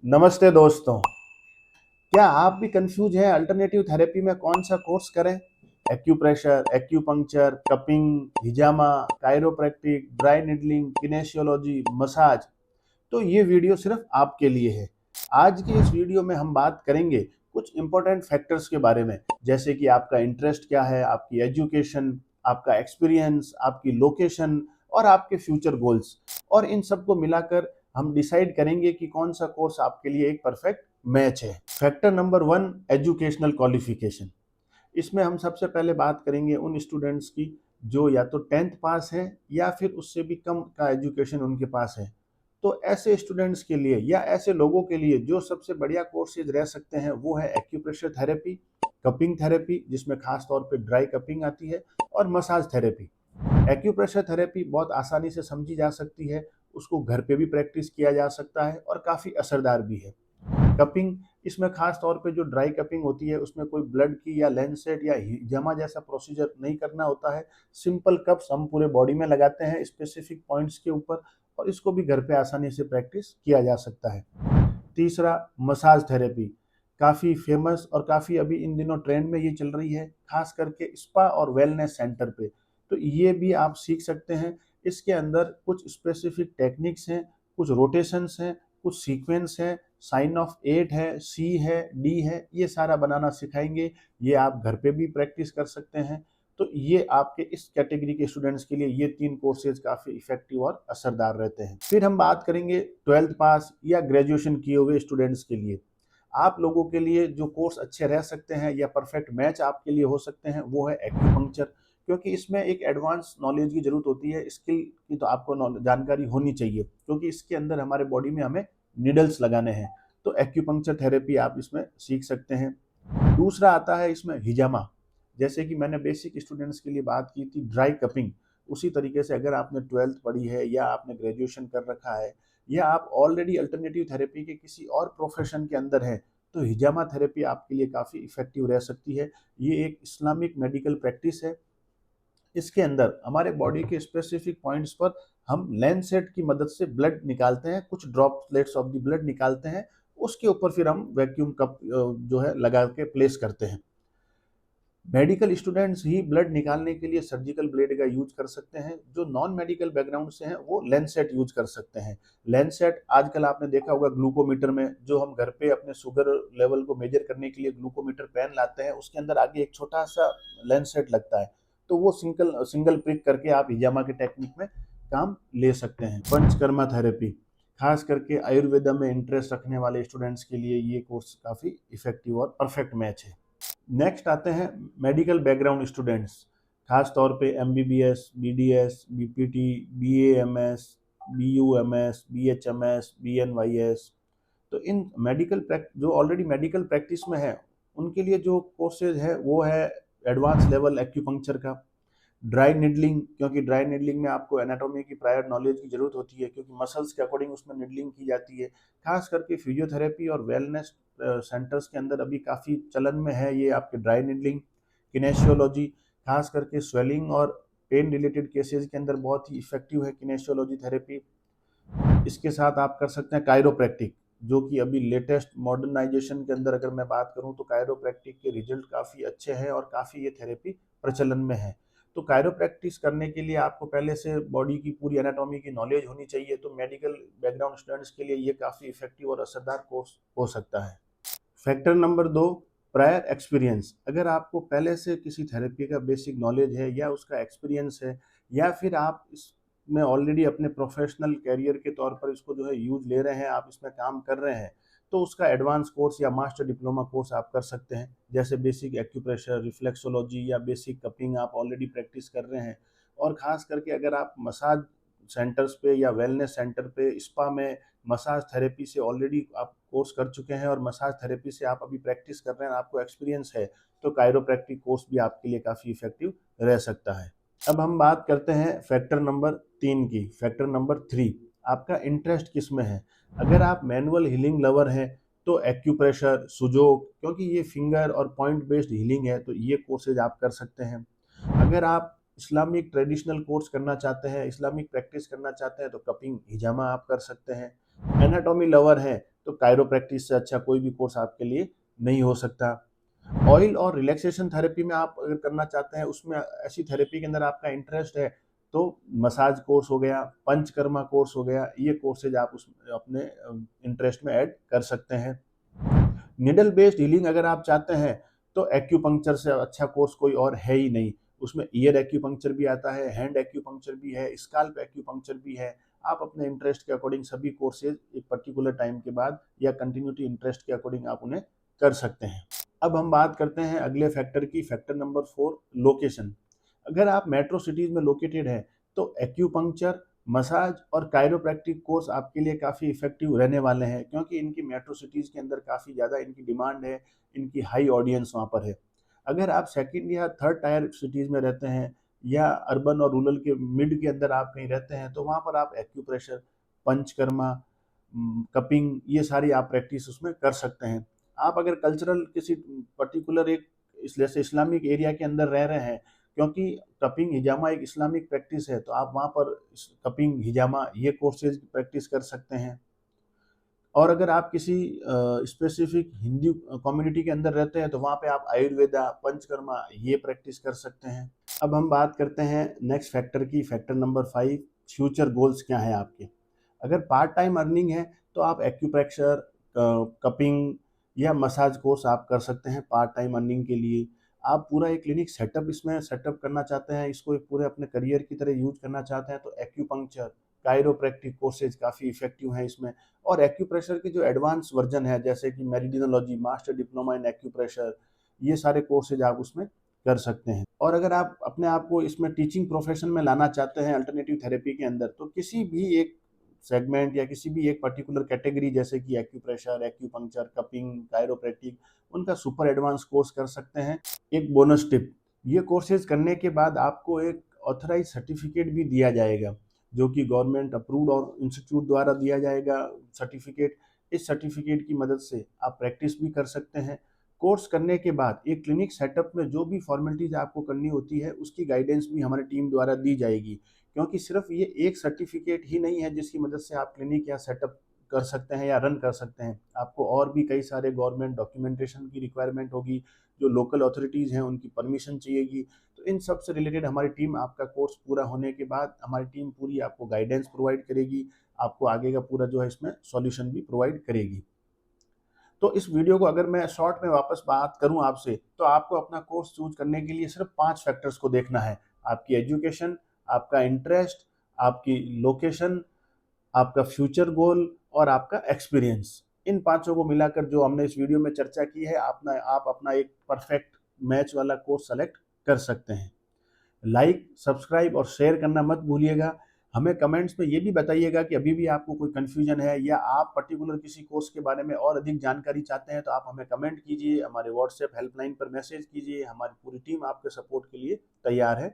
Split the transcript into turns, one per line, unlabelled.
नमस्ते दोस्तों। क्या आप भी कंफ्यूज हैं अल्टरनेटिव थेरेपी में कौन सा कोर्स करें? एक्यूप्रेशर, एक्यूपंक्चर, कपिंग, हिजामा, कायरोप्रैक्टिक, ड्राई निडलिंग, किनेशियोलॉजी, मसाज। तो ये वीडियो सिर्फ आपके लिए है। आज की इस वीडियो में हम बात करेंगे कुछ इंपॉर्टेंट फैक्टर्स के बारे में, जैसे कि आपका इंटरेस्ट क्या है, आपकी एजुकेशन, आपका एक्सपीरियंस, आपकी लोकेशन और आपके फ्यूचर गोल्स। और इन सबको मिलाकर हम डिसाइड करेंगे कि कौन सा कोर्स आपके लिए एक परफेक्ट मैच है। Factor number 1, educational qualification. इसमें हम सबसे पहले बात करेंगे उन स्टूडेंट्स की जो या तो 10th पास है या फिर उससे भी कम का एजुकेशन उनके पास है। तो ऐसे स्टूडेंट्स के लिए या ऐसे लोगों के लिए जो सबसे बढ़िया कोर्सेज रह सकते हैं वो है एक्यूप्रेशर थेरेपी, कपिंग थेरेपी जिसमें खास तौर पे ड्राई कपिंग आती है, और मसाज थेरेपी। एक्यूप्रेशर थेरेपी बहुत आसानी से समझी जा सकती है, उसको घर पे भी प्रैक्टिस किया जा सकता है और काफ़ी असरदार भी है। कपिंग, इसमें खास तौर पे जो ड्राई कपिंग होती है उसमें कोई ब्लड की या लेंसेट या हिजामा जैसा प्रोसीजर नहीं करना होता है। सिंपल कप्स हम पूरे बॉडी में लगाते हैं स्पेसिफिक पॉइंट्स के ऊपर, और इसको भी घर पे आसानी से प्रैक्टिस किया जा सकता है। तीसरा, मसाज थेरेपी। काफ़ी फेमस और काफ़ी अभी इन दिनों ट्रेंड में ये चल रही है, खास करके स्पा और वेलनेस सेंटर पे। तो ये भी आप सीख सकते हैं। इसके अंदर कुछ स्पेसिफिक टेक्निक्स हैं, कुछ रोटेशंस हैं, कुछ सीक्वेंस है, साइन ऑफ 8 है, सी है, डी है, ये सारा बनाना सिखाएंगे। ये आप घर पे भी प्रैक्टिस कर सकते हैं। तो ये आपके इस कैटेगरी के स्टूडेंट्स के लिए ये 3 कोर्सेज काफ़ी इफेक्टिव और असरदार रहते हैं। फिर हम बात करेंगे 12th पास या ग्रेजुएशन किए हुए स्टूडेंट्स के लिए। आप लोगों के लिए जो कोर्स अच्छे रह सकते हैं या परफेक्ट मैच आपके लिए हो सकते हैं वो है एक्यूपंक्चर, क्योंकि इसमें एक एडवांस नॉलेज की जरूरत होती है, स्किल की तो आपको जानकारी होनी चाहिए, क्योंकि इसके अंदर हमारे बॉडी में हमें निडल्स लगाने हैं। तो एक्यूपंक्चर थेरेपी आप इसमें सीख सकते हैं। दूसरा आता है इसमें हिजामा। जैसे कि मैंने बेसिक स्टूडेंट्स के लिए बात की थी ड्राई कपिंग, उसी तरीके से अगर आपने 12th पढ़ी है या आपने ग्रेजुएशन कर रखा है या आप ऑलरेडी अल्टरनेटिव थेरेपी के किसी और प्रोफेशन के अंदर हैं, तो हिजामा थेरेपी आपके लिए काफ़ी इफेक्टिव रह सकती है। ये एक इस्लामिक मेडिकल प्रैक्टिस है। इसके अंदर हमारे बॉडी के स्पेसिफिक पॉइंट्स पर हम लेंसेट की मदद से ब्लड निकालते हैं, कुछ ड्रॉपलेट्स ऑफ द ब्लड निकालते हैं, उसके ऊपर फिर हम वैक्यूम कप जो है लगा के प्लेस करते हैं। मेडिकल स्टूडेंट्स ही ब्लड निकालने के लिए सर्जिकल ब्लेड का यूज कर सकते हैं। जो नॉन मेडिकल बैकग्राउंड से हैं वो लेंसेट यूज कर सकते हैं। लेंसेट आजकल आपने देखा होगा ग्लूकोमीटर में, जो हम घर पे अपने शुगर लेवल को मेजर करने के लिए ग्लूकोमीटर पेन लाते हैं, उसके अंदर आगे एक छोटा सा लेंसेट लगता है। तो वो सिंगल सिंगल प्रिक करके आप हिजामा के टेक्निक में काम ले सकते हैं। पंचकर्मा थेरेपी, खास करके आयुर्वेदा में इंटरेस्ट रखने वाले स्टूडेंट्स के लिए ये कोर्स काफ़ी इफेक्टिव और परफेक्ट मैच है। नेक्स्ट आते हैं मेडिकल बैकग्राउंड स्टूडेंट्स, खास तौर पे MBBS, BDS, BPT, BAMS, BUMS, BHMS, BNYS. तो इन जो ऑलरेडी मेडिकल प्रैक्टिस में है उनके लिए जो कोर्सेज है वो है एडवांस लेवल एक्यूपंक्चर का। ड्राई निडलिंग, क्योंकि ड्राई निडलिंग में आपको एनाटॉमी की प्रायर नॉलेज की जरूरत होती है, क्योंकि मसल्स के अकॉर्डिंग उसमें निडलिंग की जाती है। खास करके फिजियोथेरेपी और वेलनेस सेंटर्स के अंदर अभी काफ़ी चलन में है ये आपके ड्राई निडलिंग। किनेशियोलॉजी, खास करके स्वेलिंग और पेन रिलेटेड केसेस के अंदर बहुत ही इफेक्टिव है किनेशियोलॉजी थेरेपी। इसके साथ आप कर सकते हैं कायरोप्रैक्टिक, जो कि अभी लेटेस्ट मॉडर्नाइजेशन के अंदर अगर मैं बात करूं तो कायरोप्रैक्टिक के रिजल्ट काफ़ी अच्छे हैं और काफ़ी ये थेरेपी प्रचलन में है। तो कायरोप्रैक्टिस करने के लिए आपको पहले से बॉडी की पूरी एनाटॉमी की नॉलेज होनी चाहिए, तो मेडिकल बैकग्राउंड स्टूडेंट्स के लिए ये काफ़ी इफेक्टिव और असरदार कोर्स हो सकता है। Factor number 2, prior experience. अगर आपको पहले से किसी थेरेपी का बेसिक नॉलेज है या उसका एक्सपीरियंस है, या फिर आप इसमें ऑलरेडी अपने प्रोफेशनल कैरियर के तौर पर इसको जो है यूज ले रहे हैं, आप इसमें काम कर रहे हैं, तो उसका एडवांस कोर्स या मास्टर डिप्लोमा कोर्स आप कर सकते हैं। जैसे बेसिक एक्यूप्रेशर, रिफ्लेक्सोलॉजी या बेसिक कपिंग आप ऑलरेडी प्रैक्टिस कर रहे हैं, और ख़ास करके अगर आप मसाज सेंटर्स पे या वेलनेस सेंटर पे स्पा में मसाज थेरेपी से ऑलरेडी आप कोर्स कर चुके हैं और मसाज थेरेपी से आप अभी प्रैक्टिस कर रहे हैं, आपको एक्सपीरियंस है, तो कायरोप्रैक्टिक कोर्स भी आपके लिए काफ़ी इफेक्टिव रह सकता है। अब हम बात करते हैं फैक्टर नंबर 3 की। फैक्टर नंबर 3, आपका इंटरेस्ट किस में है। अगर आप मैनुअल हीलिंग लवर हैं तो एक्यूप्रेशर, सुजोक, क्योंकि ये फिंगर और पॉइंट बेस्ड हीलिंग है, तो ये कोर्सेज आप कर सकते हैं। अगर आप इस्लामिक ट्रेडिशनल कोर्स करना चाहते हैं, इस्लामिक प्रैक्टिस करना चाहते हैं, तो कपिंग हिजामा आप कर सकते हैं। एनाटॉमी लवर है तो कायरोप्रैक्टिस से अच्छा कोई भी कोर्स आपके लिए नहीं हो सकता। ऑयल और रिलैक्सेशन थेरेपी में आप अगर करना चाहते हैं, उसमें ऐसी थेरेपी के अंदर आपका इंटरेस्ट है, तो मसाज कोर्स हो गया, पंचकर्मा कोर्स हो गया, ये कोर्सेज आप उस अपने इंटरेस्ट में ऐड कर सकते हैं। निडल बेस्ड हीलिंग अगर आप चाहते हैं तो एक्यूपंक्चर से अच्छा कोर्स कोई और है ही नहीं। उसमें ईयर एक्यूपंक्चर भी आता है, हैंड एक्यूपंक्चर भी है, स्काल्प एक्यूपंक्चर भी है। आप अपने इंटरेस्ट के अकॉर्डिंग सभी कोर्सेज एक पर्टिकुलर टाइम के बाद या कंटिन्यूटी इंटरेस्ट के अकॉर्डिंग आप उन्हें कर सकते हैं। अब हम बात करते हैं अगले फैक्टर की, फैक्टर नंबर 4, लोकेशन। अगर आप मेट्रो सिटीज में लोकेटेड है तो एक्यूपंक्चर, मसाज और कायरोप्रैक्टिक कोर्स आपके लिए काफ़ी इफेक्टिव रहने वाले हैं, क्योंकि इनकी मेट्रो सिटीज़ के अंदर काफ़ी ज़्यादा इनकी डिमांड है, इनकी हाई ऑडियंस वहाँ पर है। अगर आप सेकंड या थर्ड टायर सिटीज़ में रहते हैं या अर्बन और रूरल के मिड के अंदर आप कहीं रहते हैं, तो वहाँ पर आप एक्यूप्रेशर, पंचकर्मा, कपिंग, ये सारी आप प्रैक्टिस उसमें कर सकते हैं। आप अगर कल्चरल किसी पर्टिकुलर एक जैसे इस्लामिक एरिया के अंदर रह रहे हैं, क्योंकि कपिंग हिजामा एक इस्लामिक प्रैक्टिस है, तो आप वहाँ पर कपिंग हिजामा ये कोर्सेज की प्रैक्टिस कर सकते हैं। और अगर आप किसी स्पेसिफिक हिंदू कम्युनिटी के अंदर रहते हैं, तो वहाँ पे आप आयुर्वेदा, पंचकर्मा ये प्रैक्टिस कर सकते हैं। अब हम बात करते हैं नेक्स्ट फैक्टर की, फैक्टर नंबर 5, फ्यूचर गोल्स क्या हैं आपके। अगर पार्ट टाइम अर्निंग है तो आप एक्यूप्रेशर, कपिंग या मसाज कोर्स आप कर सकते हैं पार्ट टाइम अर्निंग के लिए। आप पूरा एक क्लिनिक सेटअप इसमें सेटअप करना चाहते हैं, इसको एक पूरे अपने करियर की तरह यूज करना चाहते हैं, तो एक्यूपंक्चर, कायरोप्रैक्टिक कोर्सेज काफ़ी इफेक्टिव हैं इसमें। और एक्यूप्रेशर के जो एडवांस वर्जन है, जैसे कि मेरिडियनोलॉजी, मास्टर डिप्लोमा इन एक्यूप्रेशर, ये सारे कोर्सेज आप उसमें कर सकते हैं। और अगर आप अपने आप को इसमें टीचिंग प्रोफेशन में लाना चाहते हैं अल्टरनेटिव थेरेपी के अंदर, तो किसी भी एक सेगमेंट या किसी भी एक पर्टिकुलर कैटेगरी, जैसे कि एक्यूप्रेशर, एक्यूपंक्चर, कपिंग, कायरोप्रैक्टिक, उनका सुपर एडवांस कोर्स कर सकते हैं। एक बोनस टिप, ये कोर्सेज करने के बाद आपको एक ऑथराइज सर्टिफिकेट भी दिया जाएगा, जो कि गवर्नमेंट अप्रूव्ड और इंस्टीट्यूट द्वारा दिया जाएगा सर्टिफिकेट। इस सर्टिफिकेट की मदद से आप प्रैक्टिस भी कर सकते हैं। कोर्स करने के बाद एक क्लिनिक सेटअप में जो भी फॉर्मेलिटीज आपको करनी होती है, उसकी गाइडेंस भी हमारी टीम द्वारा दी जाएगी, क्योंकि सिर्फ ये एक सर्टिफिकेट ही नहीं है जिसकी मदद से आप क्लिनिक या सेटअप कर सकते हैं या रन कर सकते हैं। आपको और भी कई सारे गवर्नमेंट डॉक्यूमेंटेशन की रिक्वायरमेंट होगी, जो लोकल अथॉरिटीज़ हैं उनकी परमिशन चाहिएगी। तो इन सब से रिलेटेड हमारी टीम, आपका कोर्स पूरा होने के बाद हमारी टीम पूरी आपको गाइडेंस प्रोवाइड करेगी, आपको आगे का पूरा जो है इसमें सॉल्यूशन भी प्रोवाइड करेगी। तो इस वीडियो को अगर मैं शॉर्ट में वापस बात करूं आपसे, तो आपको अपना कोर्स चूज करने के लिए सिर्फ 5 फैक्टर्स को देखना है। आपकी एजुकेशन, आपका इंटरेस्ट, आपकी लोकेशन, आपका फ्यूचर गोल और आपका एक्सपीरियंस। इन पांचों को मिलाकर जो हमने इस वीडियो में चर्चा की है, आप अपना एक परफेक्ट मैच वाला कोर्स सेलेक्ट कर सकते हैं। लाइक, सब्सक्राइब और शेयर करना मत भूलिएगा। हमें कमेंट्स में ये भी बताइएगा कि अभी भी आपको कोई कन्फ्यूजन है या आप पर्टिकुलर किसी कोर्स के बारे में और अधिक जानकारी चाहते हैं, तो आप हमें कमेंट कीजिए, हमारे व्हाट्सएप हेल्पलाइन पर मैसेज कीजिए। हमारी पूरी टीम आपके सपोर्ट के लिए तैयार है।